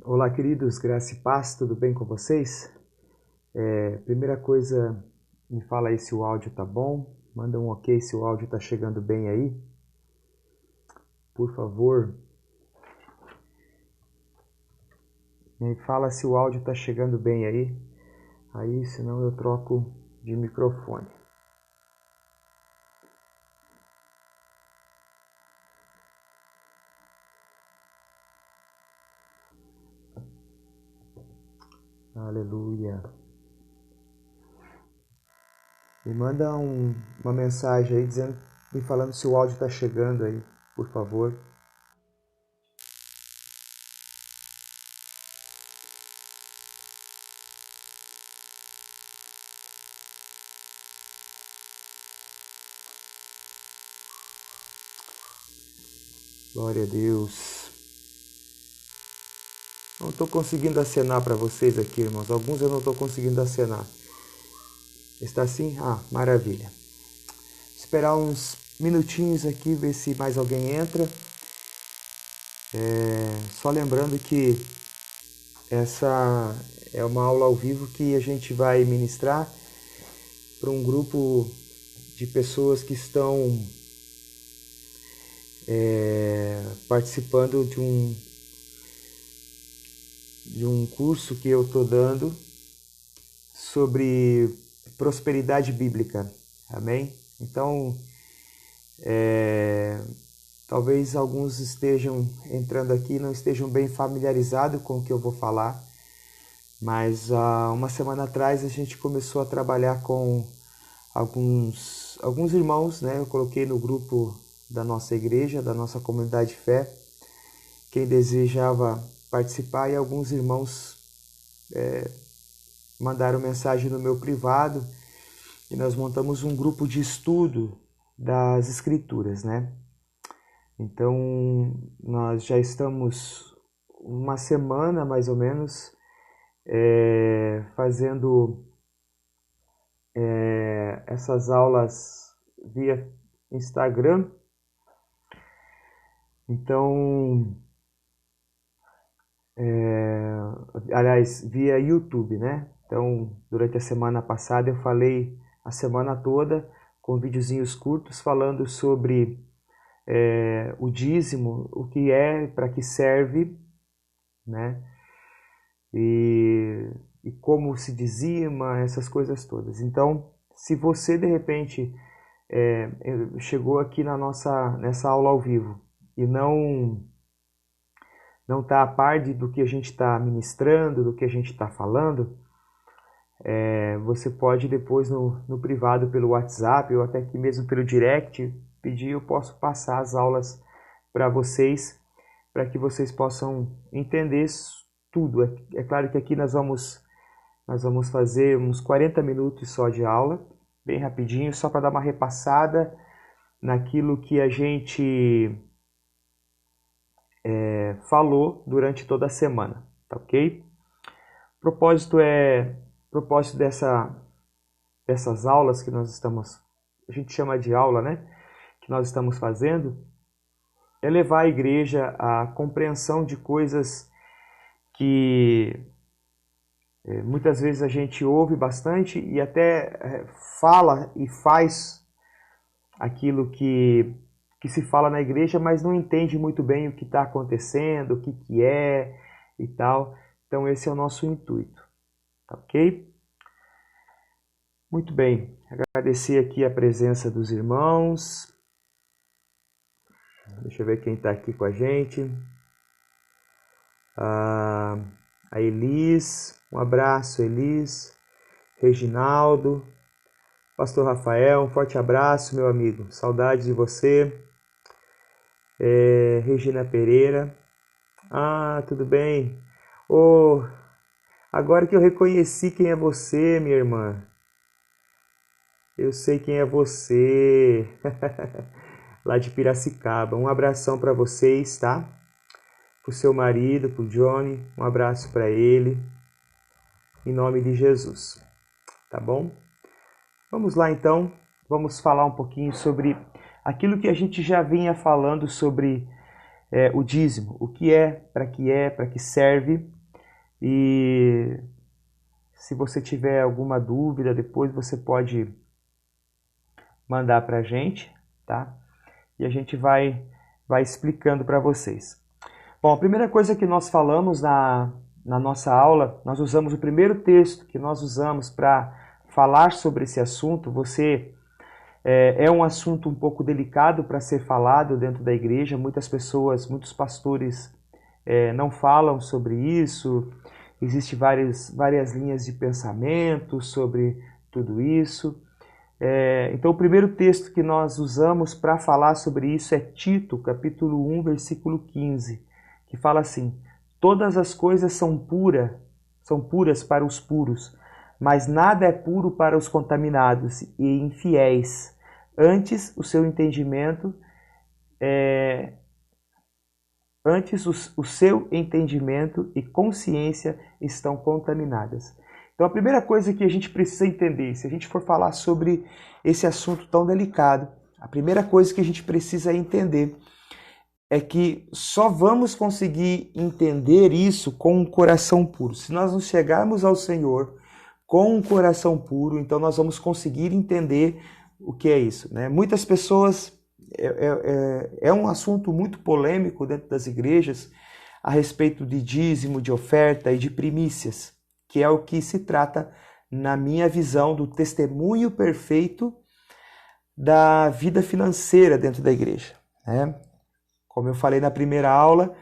Olá, queridos, graça e paz, tudo bem com vocês? Primeira coisa, me fala aí se o áudio tá bom, manda um ok se o áudio tá chegando bem aí, por favor. Me fala se o áudio tá chegando bem aí senão eu troco de microfone. Aleluia. Me manda uma mensagem aí me falando se o áudio tá chegando aí, por favor. Glória a Deus. Não estou conseguindo acenar para vocês aqui, irmãos. Alguns eu não estou conseguindo acenar. Está assim? Ah, maravilha. Esperar uns minutinhos aqui, ver se mais alguém entra. Só lembrando que essa é uma aula ao vivo que a gente vai ministrar para um grupo de pessoas que estão participando de um curso que eu estou dando sobre prosperidade bíblica. Amém? Então, talvez alguns estejam entrando aqui e não estejam bem familiarizados com o que eu vou falar, mas uma semana atrás a gente começou a trabalhar com alguns irmãos, né? Eu coloquei no grupo da nossa igreja, da nossa comunidade de fé, quem desejava participar, e alguns irmãos mandaram mensagem no meu privado e nós montamos um grupo de estudo das escrituras, né? Então, nós já estamos uma semana, mais ou menos, fazendo essas aulas via Instagram. Então, aliás, via YouTube, né? Então, durante a semana passada eu falei a semana toda com videozinhos curtos falando sobre o dízimo, o que é, para que serve, né? E como se dizima, essas coisas todas. Então, se você de repente chegou aqui nessa aula ao vivo e não está a par do que a gente está ministrando, do que a gente está falando, você pode depois no privado pelo WhatsApp ou até aqui mesmo pelo direct pedir, eu posso passar as aulas para vocês, para que vocês possam entender tudo. É claro que aqui nós vamos fazer uns 40 minutos só de aula, bem rapidinho, só para dar uma repassada naquilo que a gente falou durante toda a semana, tá ok? Propósito propósito dessas aulas que nós estamos, a gente chama de aula, né? Que nós estamos fazendo, é levar a igreja à compreensão de coisas que muitas vezes a gente ouve bastante e até fala e faz aquilo que se fala na igreja, mas não entende muito bem o que está acontecendo, o que é e tal. Então esse é o nosso intuito, tá ok? Muito bem, agradecer aqui a presença dos irmãos. Deixa eu ver quem está aqui com a gente. A Elis, um abraço, Elis. Reginaldo, Pastor Rafael, um forte abraço, meu amigo. Saudades de você. Regina Pereira. Ah, tudo bem? Oh, agora que eu reconheci quem é você, minha irmã. Eu sei quem é você. Lá de Piracicaba. Um abração para vocês, tá? Pro seu marido, pro Johnny. Um abraço para ele. Em nome de Jesus. Tá bom? Vamos lá então. Vamos falar um pouquinho sobre aquilo que a gente já vinha falando sobre o dízimo, o que para que serve. E se você tiver alguma dúvida, depois você pode mandar para a gente, tá? E a gente vai explicando para vocês. Bom, a primeira coisa que nós falamos na nossa aula, nós usamos o primeiro texto que nós usamos para falar sobre esse assunto. É um assunto um pouco delicado para ser falado dentro da igreja. Muitas pessoas, muitos pastores não falam sobre isso. Existem várias linhas de pensamento sobre tudo isso. Então, o primeiro texto que nós usamos para falar sobre isso é Tito, capítulo 1, versículo 15, que fala assim: todas as coisas são puras para os puros, mas nada é puro para os contaminados e infiéis. Antes, o seu entendimento e consciência estão contaminadas. Então, a primeira coisa que a gente precisa entender, se a gente for falar sobre esse assunto tão delicado, a primeira coisa que a gente precisa entender é que só vamos conseguir entender isso com um coração puro. Se nós não chegarmos ao Senhor com um coração puro, então nós vamos conseguir entender o que é isso, né? Muitas pessoas, é um assunto muito polêmico dentro das igrejas a respeito de dízimo, de oferta e de primícias, que é o que se trata, na minha visão, do testemunho perfeito da vida financeira dentro da igreja, né? Como eu falei na primeira aula,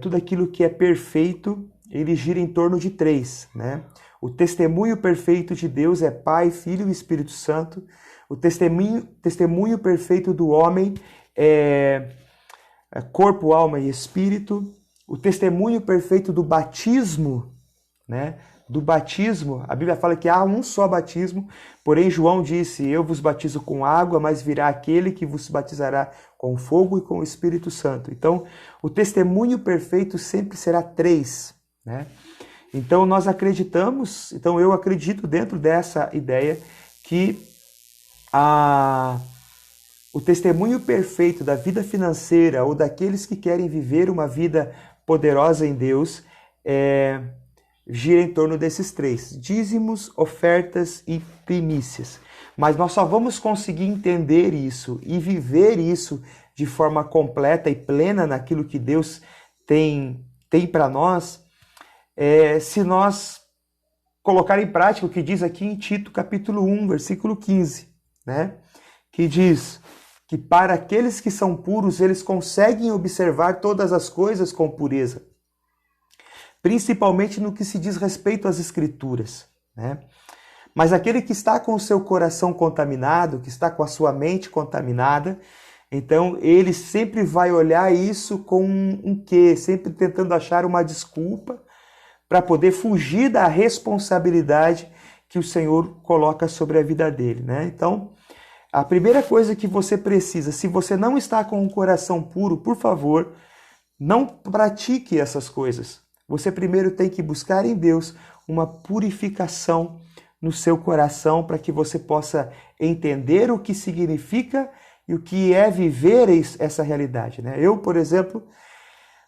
tudo aquilo que é perfeito, ele gira em torno de três, né? O testemunho perfeito de Deus é Pai, Filho e Espírito Santo. O testemunho perfeito do homem é corpo, alma e espírito. O testemunho perfeito do batismo, né? Do batismo, a Bíblia fala que há um só batismo, porém João disse: eu vos batizo com água, mas virá aquele que vos batizará com fogo e com o Espírito Santo. Então, o testemunho perfeito sempre será três, né? Então, eu acredito dentro dessa ideia que o testemunho perfeito da vida financeira ou daqueles que querem viver uma vida poderosa em Deus gira em torno desses três: dízimos, ofertas e primícias. Mas nós só vamos conseguir entender isso e viver isso de forma completa e plena naquilo que Deus tem para nós, se nós colocar em prática o que diz aqui em Tito, capítulo 1, versículo 15, né? Que diz que para aqueles que são puros, eles conseguem observar todas as coisas com pureza, principalmente no que se diz respeito às Escrituras, né? Mas aquele que está com o seu coração contaminado, que está com a sua mente contaminada, então ele sempre vai olhar isso com um quê? Sempre tentando achar uma desculpa para poder fugir da responsabilidade que o Senhor coloca sobre a vida dele, né? Então, a primeira coisa que você precisa, se você não está com um coração puro, por favor, não pratique essas coisas. Você primeiro tem que buscar em Deus uma purificação no seu coração para que você possa entender o que significa e o que é viver essa realidade, né? Eu, por exemplo,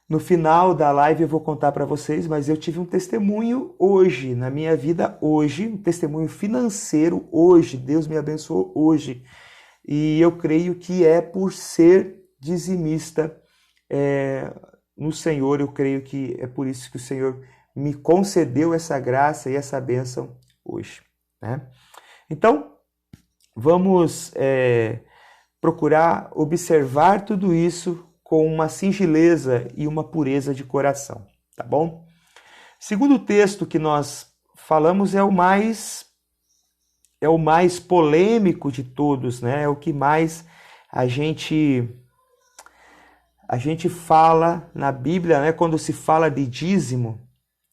no final da live eu vou contar para vocês, mas eu tive um testemunho hoje, na minha vida hoje, um testemunho financeiro hoje, Deus me abençoou hoje. E eu creio que é por ser dizimista no Senhor, eu creio que é por isso que o Senhor me concedeu essa graça e essa bênção hoje, né? Então, vamos procurar observar tudo isso com uma singeleza e uma pureza de coração, tá bom? Segundo texto que nós falamos é o mais polêmico de todos, né? É o que mais a gente fala na Bíblia, né? Quando se fala de dízimo,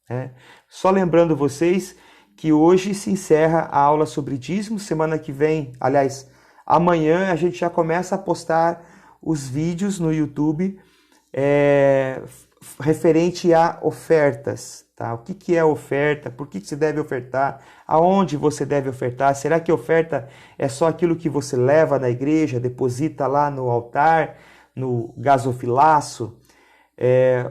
né? Só lembrando vocês que hoje se encerra a aula sobre dízimo. Semana que vem, aliás, amanhã a gente já começa a postar os vídeos no YouTube referente a ofertas, tá? O que é oferta? Por que se deve ofertar? Aonde você deve ofertar? Será que oferta é só aquilo que você leva na igreja, deposita lá no altar? no gasofilaço?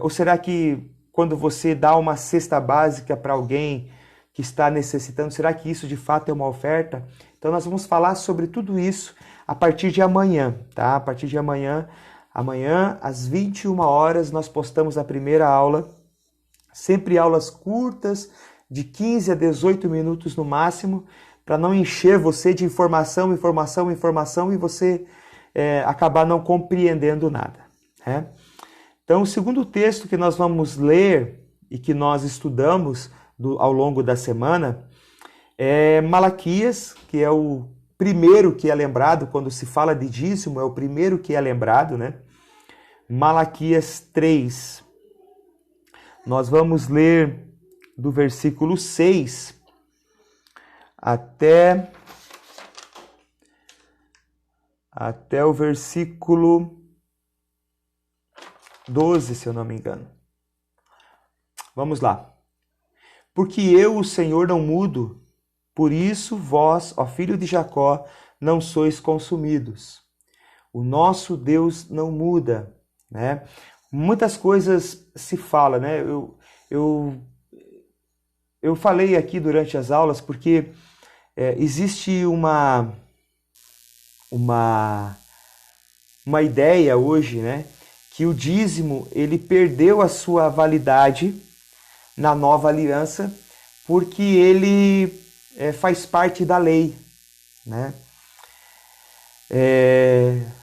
Ou será que quando você dá uma cesta básica para alguém que está necessitando, será que isso de fato é uma oferta? Então nós vamos falar sobre tudo isso a partir de amanhã, tá? A partir de amanhã, às 21 horas, nós postamos a primeira aula, sempre aulas curtas, de 15 a 18 minutos no máximo, para não encher você de informação e você acabar não compreendendo nada, né? Então, o segundo texto que nós vamos ler e que nós estudamos ao longo da semana é Malaquias, que é o primeiro que é lembrado quando se fala de dízimo, é o primeiro que é lembrado, né? Malaquias 3. Nós vamos ler do versículo 6 até o versículo 12, se eu não me engano. Vamos lá. Porque eu, o Senhor, não mudo, por isso vós, ó filho de Jacó, não sois consumidos. O nosso Deus não muda, né? Muitas coisas se fala, né? Eu falei aqui durante as aulas porque existe uma ideia hoje, né? Que o dízimo ele perdeu a sua validade na nova aliança porque ele faz parte da lei, né?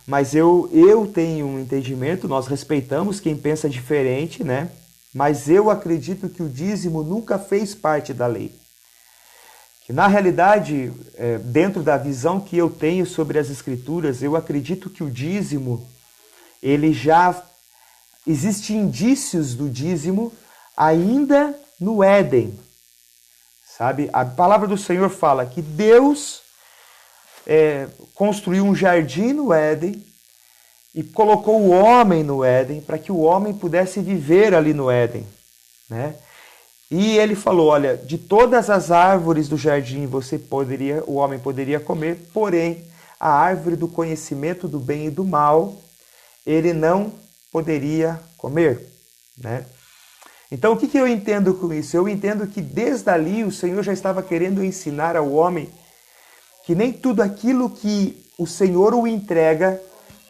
Mas eu tenho um entendimento, nós respeitamos quem pensa diferente, né? Mas eu acredito que o dízimo nunca fez parte da lei. Que na realidade, dentro da visão que eu tenho sobre as Escrituras, eu acredito que o dízimo ele já existe indícios do dízimo ainda no Éden, sabe? A palavra do Senhor fala que Deus construiu um jardim no Éden e colocou o homem no Éden para que o homem pudesse viver ali no Éden, né? E ele falou, olha, de todas as árvores do jardim o homem poderia comer, porém a árvore do conhecimento do bem e do mal ele não poderia comer, né? Então, o que eu entendo com isso? Eu entendo que desde ali o Senhor já estava querendo ensinar ao homem que nem tudo aquilo que o Senhor o entrega,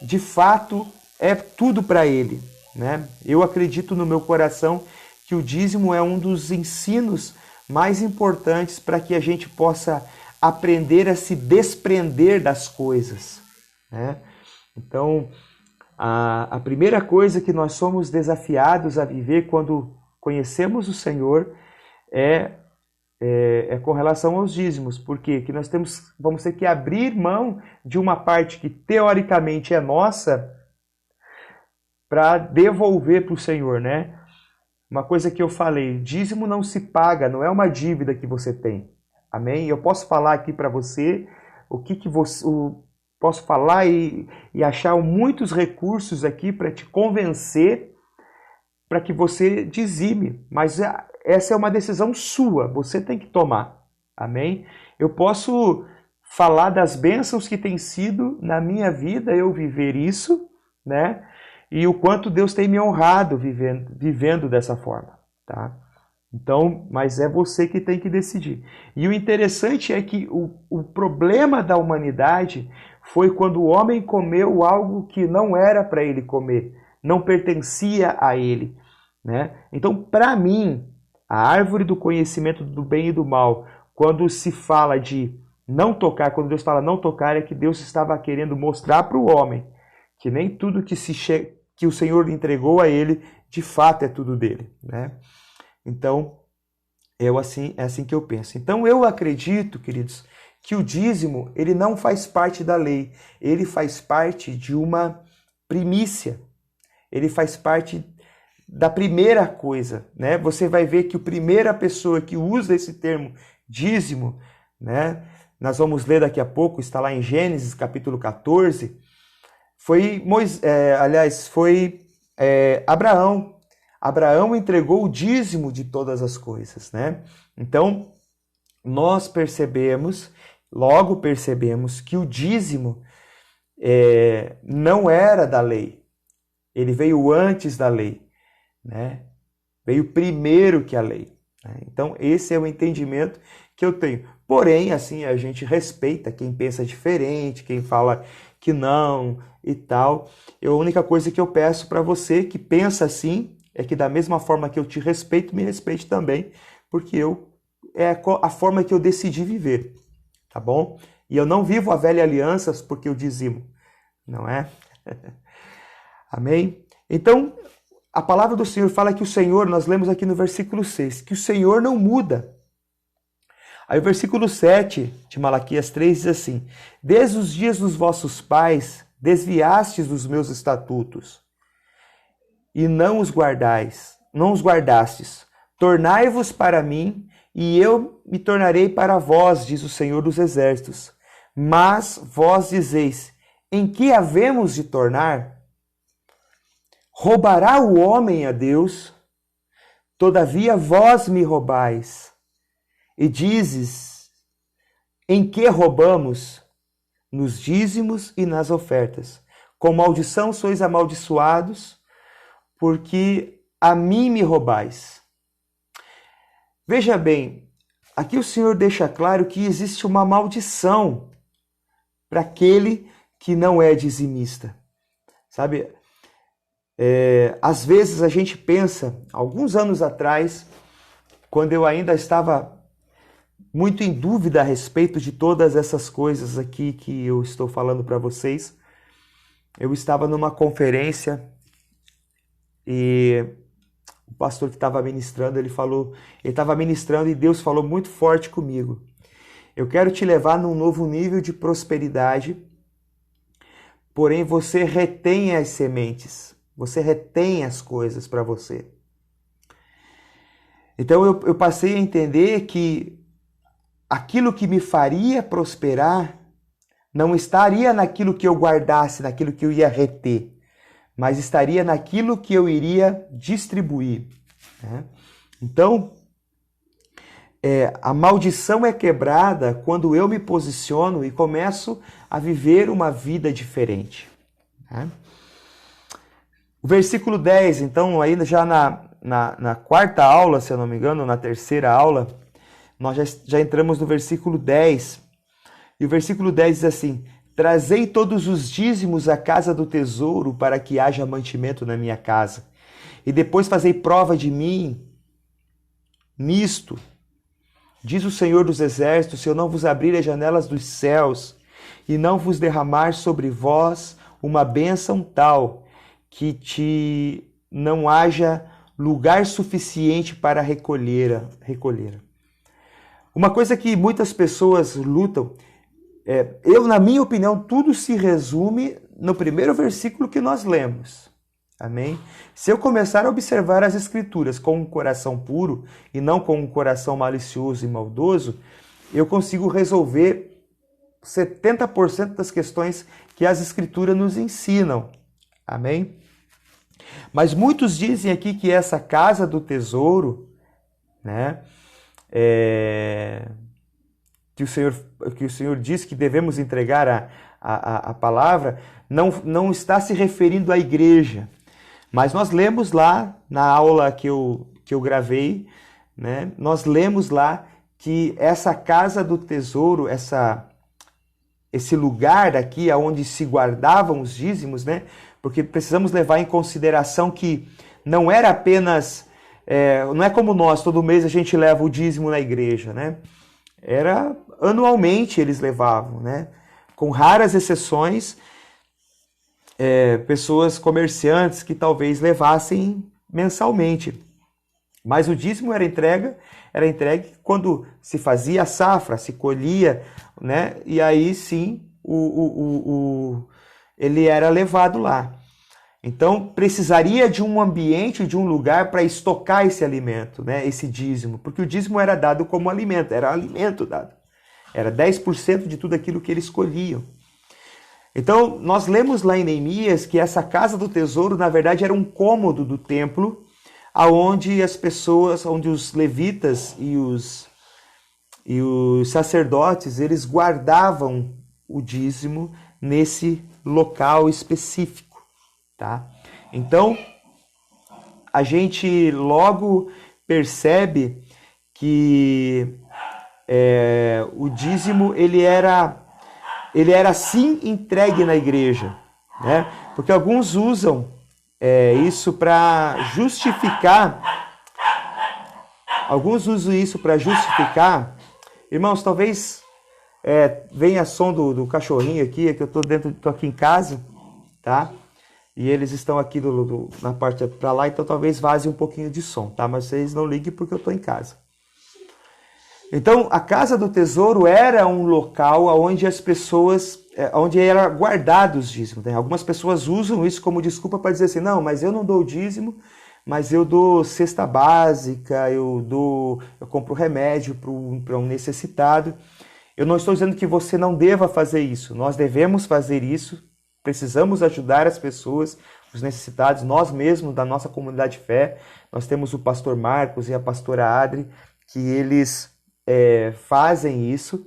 de fato, é tudo para ele, né? Eu acredito no meu coração que o dízimo é um dos ensinos mais importantes para que a gente possa aprender a se desprender das coisas, né? Então, a primeira coisa que nós somos desafiados a viver quando conhecemos o Senhor é com relação aos dízimos. Por quê? Que nós vamos ter que abrir mão de uma parte que teoricamente é nossa para devolver para o Senhor, né? Uma coisa que eu falei, dízimo não se paga, não é uma dívida que você tem. Amém? Eu posso falar aqui para você posso falar e achar muitos recursos aqui para te convencer para que você dizime, mas essa é uma decisão sua, você tem que tomar. Amém? Eu posso falar das bênçãos que tem sido na minha vida eu viver isso, né? E o quanto Deus tem me honrado vivendo dessa forma, tá? Então, mas é você que tem que decidir. E o interessante é que o problema da humanidade foi quando o homem comeu algo que não era para ele comer, não pertencia a ele, né? Então, para mim, a árvore do conhecimento do bem e do mal, quando se fala de não tocar, quando Deus fala não tocar, é que Deus estava querendo mostrar para o homem que nem tudo que o Senhor entregou a ele, de fato é tudo dele, né? Então, é assim que eu penso. Então, eu acredito, queridos, que o dízimo, ele não faz parte da lei, ele faz parte de uma primícia, ele faz parte da primeira coisa, né? Você vai ver que a primeira pessoa que usa esse termo dízimo, né? Nós vamos ler daqui a pouco, está lá em Gênesis, capítulo 14, foi Abraão. Abraão entregou o dízimo de todas as coisas, né? Então, nós logo percebemos que o dízimo não era da lei. Ele veio antes da lei, né? Veio primeiro que a lei, né? Então, esse é o entendimento que eu tenho. Porém, assim, a gente respeita quem pensa diferente, quem fala que não e tal. A única coisa que eu peço para você que pensa assim é que da mesma forma que eu te respeito, me respeite também, porque é a forma que eu decidi viver, tá bom? E eu não vivo a velha aliança porque eu dizimo, não é? Amém? Então, a palavra do Senhor fala que o Senhor, nós lemos aqui no versículo 6, que o Senhor não muda. Aí o versículo 7 de Malaquias 3 diz assim: desde os dias dos vossos pais desviastes dos meus estatutos e não os guardastes. Tornai-vos para mim e eu me tornarei para vós, diz o Senhor dos Exércitos. Mas vós dizeis: em que havemos de tornar? Roubará o homem a Deus? Todavia vós me roubais. E dizes: em que roubamos? Nos dízimos e nas ofertas. Com maldição sois amaldiçoados, porque a mim me roubais. Veja bem, aqui o Senhor deixa claro que existe uma maldição para aquele que não é dizimista. Sabe, às vezes a gente pensa, alguns anos atrás, quando eu ainda estava muito em dúvida a respeito de todas essas coisas aqui que eu estou falando para vocês, eu estava numa conferência e o pastor que estava ministrando, ele estava ministrando e Deus falou muito forte comigo. Eu quero te levar num novo nível de prosperidade, porém você retém as sementes, você retém as coisas para você. Então eu passei a entender que aquilo que me faria prosperar não estaria naquilo que eu guardasse, naquilo que eu ia reter, mas estaria naquilo que eu iria distribuir, né? Então, a maldição é quebrada quando eu me posiciono e começo a viver uma vida diferente, né? O versículo 10, então, ainda já na quarta aula, se eu não me engano, na terceira aula, nós já entramos no versículo 10. E o versículo 10 diz assim: trazei todos os dízimos à casa do tesouro para que haja mantimento na minha casa. E depois fazei prova de mim nisto. Diz o Senhor dos Exércitos: se eu não vos abrir as janelas dos céus e não vos derramar sobre vós uma bênção tal que não haja lugar suficiente para recolher. Uma coisa que muitas pessoas lutam, na minha opinião, tudo se resume no primeiro versículo que nós lemos. Amém? Se eu começar a observar as Escrituras com um coração puro e não com um coração malicioso e maldoso, eu consigo resolver 70% das questões que as Escrituras nos ensinam. Amém? Mas muitos dizem aqui que essa casa do tesouro, né, que o Senhor diz que devemos entregar a palavra, não está se referindo à igreja. Mas nós lemos lá, na aula que eu gravei, né, nós lemos lá que essa casa do tesouro, esse lugar aqui onde se guardavam os dízimos, né, porque precisamos levar em consideração que não era apenas, não é como nós, todo mês a gente leva o dízimo na igreja, né? Era anualmente eles levavam, né? Com raras exceções, pessoas comerciantes que talvez levassem mensalmente. Mas o dízimo era entregue quando se fazia a safra, se colhia, né? E aí sim ele era levado lá. Então precisaria de um ambiente, de um lugar para estocar esse alimento, né? Esse dízimo, porque o dízimo era dado como alimento, era alimento dado. Era 10% de tudo aquilo que eles colhiam. Então, nós lemos lá em Neemias que essa casa do tesouro, na verdade, era um cômodo do templo, onde as pessoas, onde os levitas e os sacerdotes, eles guardavam o dízimo nesse local específico, tá? Então, a gente logo percebe que o dízimo ele era sim entregue na igreja, né? Porque alguns usam isso para justificar. Alguns usam isso para justificar. Irmãos, talvez venha som do cachorrinho aqui, é que eu tô aqui em casa, tá? E eles estão aqui na parte para lá, então talvez vaze um pouquinho de som, tá? Mas vocês não liguem porque eu estou em casa. Então, a Casa do Tesouro era um local onde as pessoas, onde eram guardados os dízimos. Né? Algumas pessoas usam isso como desculpa para dizer assim, não, mas eu não dou dízimo, mas eu dou cesta básica, eu compro remédio para um necessitado. Eu não estou dizendo que você não deva fazer isso. Nós devemos fazer isso. Precisamos ajudar as pessoas, os necessitados, nós mesmos, da nossa comunidade de fé. Nós temos o pastor Marcos e a pastora Adri, que eles fazem isso,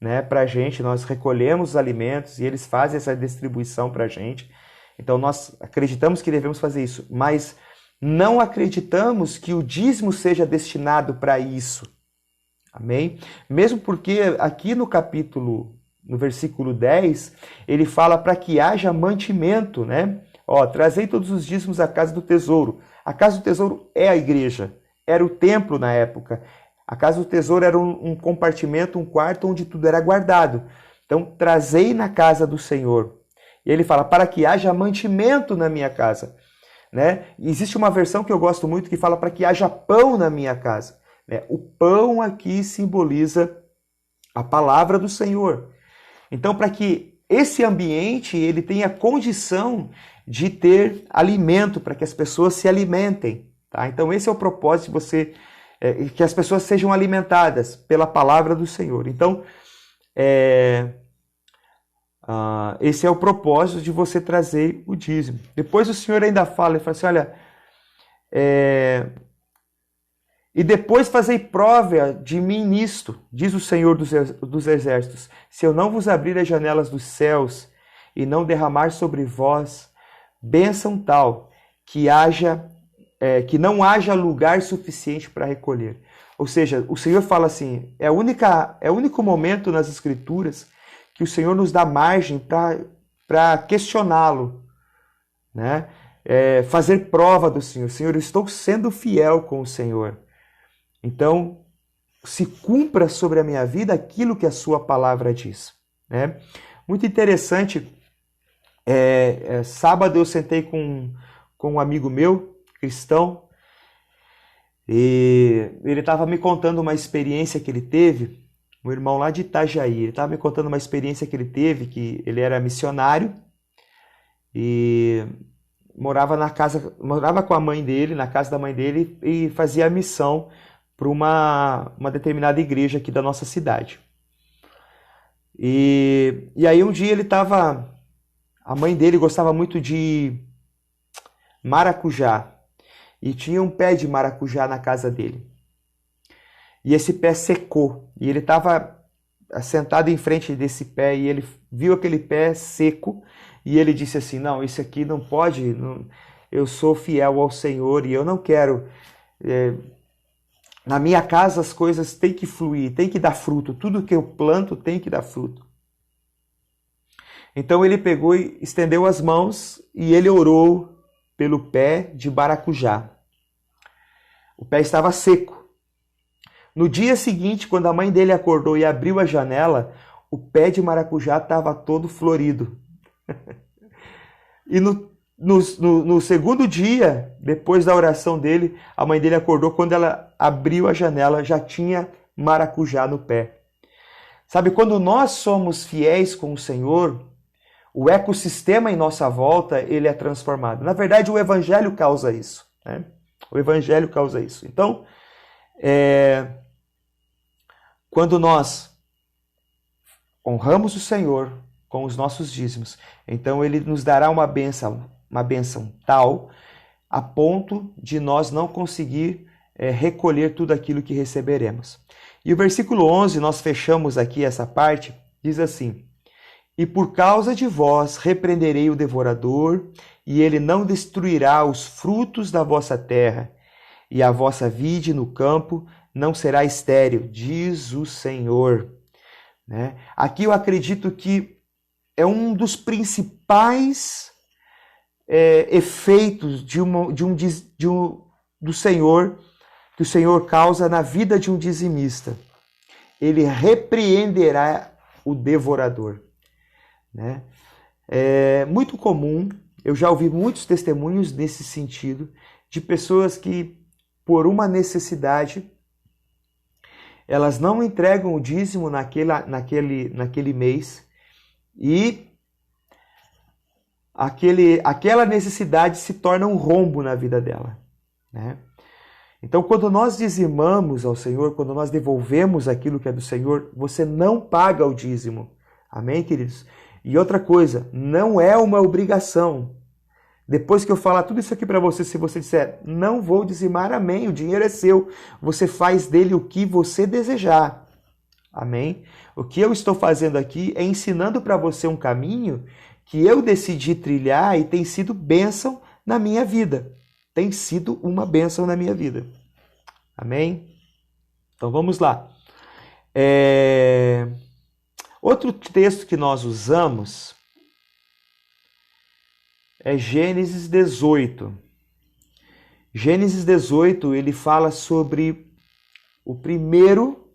né, para a gente. Nós recolhemos os alimentos e eles fazem essa distribuição para a gente. Então nós acreditamos que devemos fazer isso, mas não acreditamos que o dízimo seja destinado para isso. Amém? Mesmo porque aqui no versículo 10, ele fala para que haja mantimento, né? Trazei todos os dízimos à casa do tesouro. A casa do tesouro é a igreja, era o templo na época. A casa do tesouro era um compartimento, um quarto onde tudo era guardado. Então, trazei na casa do Senhor. E ele fala, para que haja mantimento na minha casa. Né? Existe uma versão que eu gosto muito que fala para que haja pão na minha casa. Né? O pão aqui simboliza a palavra do Senhor. Então, para que esse ambiente ele tenha condição de ter alimento, para que as pessoas se alimentem. Tá? Então, esse é o propósito de você... que as pessoas sejam alimentadas pela palavra do Senhor. Então, esse é o propósito de você trazer o dízimo. Depois o Senhor ainda fala, ele fala assim, olha, e depois fazei prova de mim nisto, diz o Senhor dos exércitos, se eu não vos abrir as janelas dos céus e não derramar sobre vós bênção tal, que não haja lugar suficiente para recolher. Ou seja, o Senhor fala assim, é o único momento nas Escrituras que o Senhor nos dá margem para questioná-lo, né? Fazer prova do Senhor. Senhor, eu estou sendo fiel com o Senhor. Então, se cumpra sobre a minha vida aquilo que a sua palavra diz. Né? Muito interessante, sábado eu sentei com um amigo meu, cristão, e ele estava me contando uma experiência que ele teve, um irmão lá de Itajaí, ele estava me contando uma experiência que ele teve, que ele era missionário e morava com a mãe dele, na casa da mãe dele, e fazia a missão para uma determinada igreja aqui da nossa cidade. E aí um dia a mãe dele gostava muito de maracujá, e tinha um pé de maracujá na casa dele. E esse pé secou, e ele estava sentado em frente desse pé, e ele viu aquele pé seco, e ele disse assim, não, isso aqui não pode, eu sou fiel ao Senhor, e eu não quero... na minha casa as coisas têm que fluir, têm que dar fruto, tudo que eu planto tem que dar fruto. Então ele pegou e estendeu as mãos, e ele orou pelo pé de maracujá. O pé estava seco. No dia seguinte, quando a mãe dele acordou e abriu a janela, o pé de maracujá estava todo florido. E no segundo dia, depois da oração dele, a mãe dele acordou, quando ela abriu a janela, já tinha maracujá no pé. Sabe, quando nós somos fiéis com o Senhor, o ecossistema em nossa volta, ele é transformado. Na verdade, o Evangelho causa isso. Né? O Evangelho causa isso. Então, quando nós honramos o Senhor com os nossos dízimos, então Ele nos dará uma bênção tal, a ponto de nós não conseguir recolher tudo aquilo que receberemos. E o versículo 11, nós fechamos aqui essa parte, diz assim: E por causa de vós repreenderei o devorador, e ele não destruirá os frutos da vossa terra, e a vossa vide no campo não será estéril, diz o Senhor. Né? Aqui eu acredito que é um dos principais efeitos do Senhor, que o Senhor causa na vida de um dizimista. Ele repreenderá o devorador. Né? É muito comum, eu já ouvi muitos testemunhos nesse sentido, de pessoas que, por uma necessidade, elas não entregam o dízimo naquele mês e aquela necessidade se torna um rombo na vida dela. Né? Então, quando nós dizimamos ao Senhor, quando nós devolvemos aquilo que é do Senhor, você não paga o dízimo. Amém, queridos? E outra coisa, não é uma obrigação. Depois que eu falar tudo isso aqui para você, se você disser, não vou dizimar, amém, o dinheiro é seu. Você faz dele o que você desejar. Amém? O que eu estou fazendo aqui é ensinando para você um caminho que eu decidi trilhar e tem sido bênção na minha vida. Tem sido uma bênção na minha vida. Amém? Então vamos lá. Outro texto que nós usamos é Gênesis 18. Gênesis 18, ele fala sobre o primeiro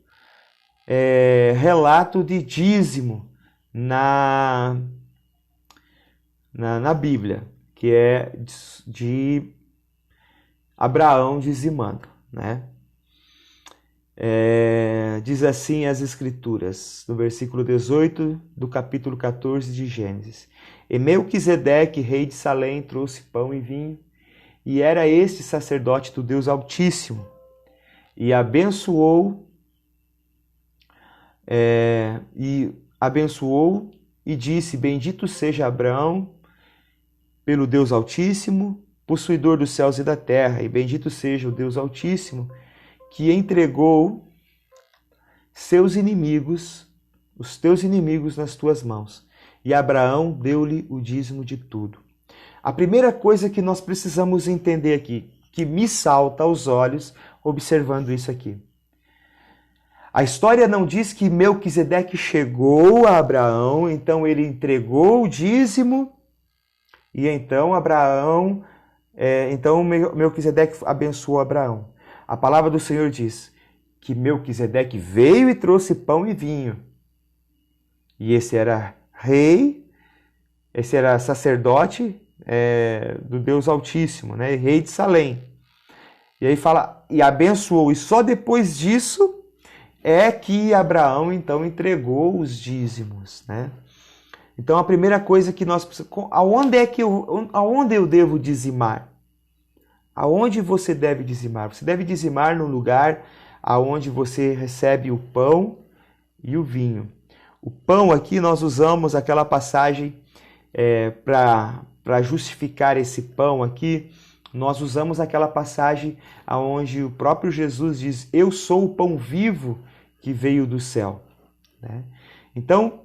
relato de dízimo na Bíblia, que é de Abraão dizimando, né? Diz assim as Escrituras, no versículo 18 do capítulo 14 de Gênesis. E Melquisedeque, rei de Salém, trouxe pão e vinho, e era este sacerdote do Deus Altíssimo, e abençoou e disse, bendito seja Abraão pelo Deus Altíssimo, possuidor dos céus e da terra, e bendito seja o Deus Altíssimo, que entregou seus inimigos, os teus inimigos nas tuas mãos. E Abraão deu-lhe o dízimo de tudo. A primeira coisa que nós precisamos entender aqui, que me salta aos olhos observando isso aqui. A história não diz que Melquisedeque chegou a Abraão, então ele entregou o dízimo, e então Melquisedeque abençoou Abraão. A palavra do Senhor diz que Melquisedeque veio e trouxe pão e vinho. E esse era rei, esse era sacerdote do Deus Altíssimo, né? Rei de Salém. E aí fala, e abençoou. E só depois disso é que Abraão então entregou os dízimos, né? Então a primeira coisa que nós precisamos, aonde eu devo dizimar? Aonde você deve dizimar? Você deve dizimar no lugar aonde você recebe o pão e o vinho. O pão aqui nós usamos aquela passagem para justificar esse pão aqui. Nós usamos aquela passagem onde o próprio Jesus diz, eu sou o pão vivo que veio do céu. Né? Então,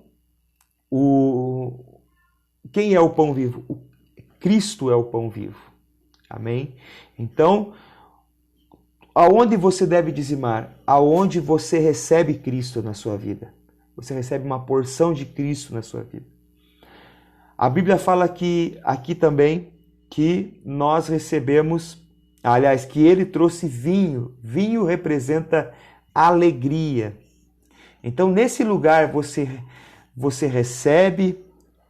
quem é o pão vivo? Cristo é o pão vivo. Amém? Então, aonde você deve dizimar? Aonde você recebe Cristo na sua vida. Você recebe uma porção de Cristo na sua vida. A Bíblia fala aqui também que nós recebemos, aliás, que ele trouxe vinho. Vinho representa alegria. Então, nesse lugar, você recebe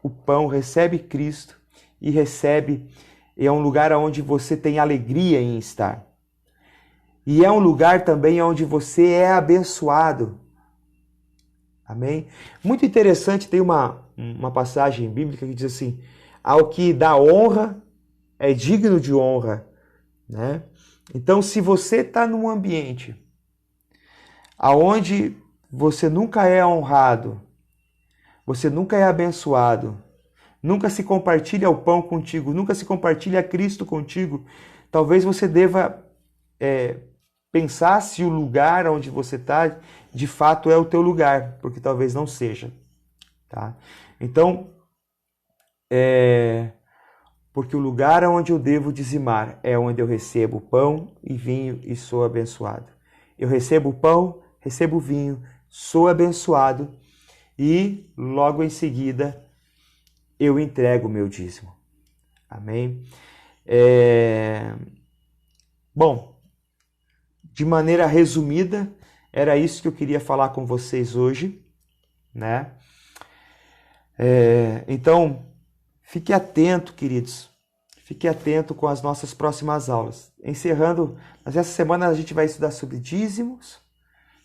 o pão, recebe Cristo e é um lugar onde você tem alegria em estar. E é um lugar também onde você é abençoado. Amém? Muito interessante, tem uma passagem bíblica que diz assim, ao que dá honra é digno de honra. Né? Então, se você está num ambiente aonde você nunca é honrado, você nunca é abençoado, nunca se compartilha o pão contigo, nunca se compartilha Cristo contigo, talvez você deva pensar se o lugar onde você está, de fato, é o teu lugar, porque talvez não seja. Tá? Então, porque o lugar onde eu devo dizimar é onde eu recebo pão e vinho e sou abençoado. Eu recebo pão, recebo vinho, sou abençoado e logo em seguida eu entrego o meu dízimo. Amém? Bom, de maneira resumida, era isso que eu queria falar com vocês hoje, né? Então, fique atento, queridos. Fique atento com as nossas próximas aulas. Encerrando, mas essa semana a gente vai estudar sobre dízimos.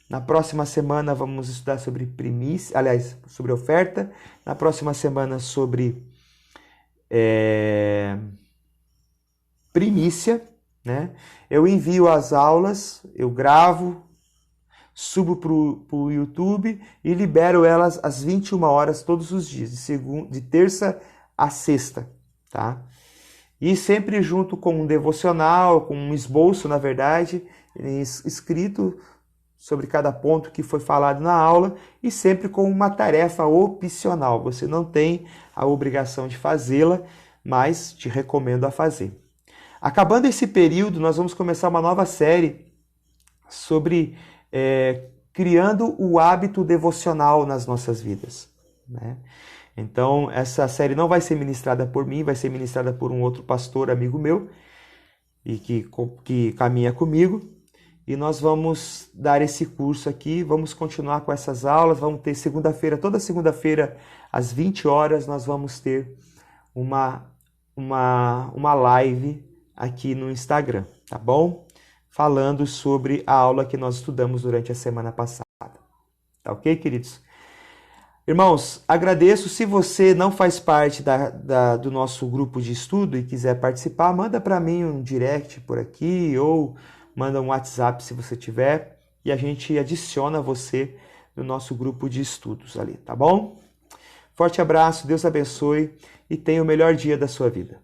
Na próxima semana vamos estudar sobre primícia, aliás, sobre oferta. Na próxima semana sobre primícia, né? Eu envio as aulas, eu gravo, subo para o YouTube e libero elas às 21 horas todos os dias, de terça a sexta, tá? E sempre junto com um devocional, com um esboço, na verdade, escrito sobre cada ponto que foi falado na aula e sempre com uma tarefa opcional. Você não tem a obrigação de fazê-la, mas te recomendo a fazer. Acabando esse período, nós vamos começar uma nova série sobre criando o hábito devocional nas nossas vidas, né? Então, essa série não vai ser ministrada por mim, vai ser ministrada por um outro pastor, amigo meu, e que caminha comigo. E nós vamos dar esse curso aqui, vamos continuar com essas aulas, vamos ter segunda-feira, toda segunda-feira, às 20 horas, nós vamos ter uma live aqui no Instagram, tá bom? Falando sobre a aula que nós estudamos durante a semana passada. Tá ok, queridos? Irmãos, agradeço. Se você não faz parte do nosso grupo de estudo e quiser participar, manda para mim um direct por aqui ou manda um WhatsApp se você tiver e a gente adiciona você no nosso grupo de estudos ali, tá bom? Forte abraço, Deus abençoe e tenha o melhor dia da sua vida.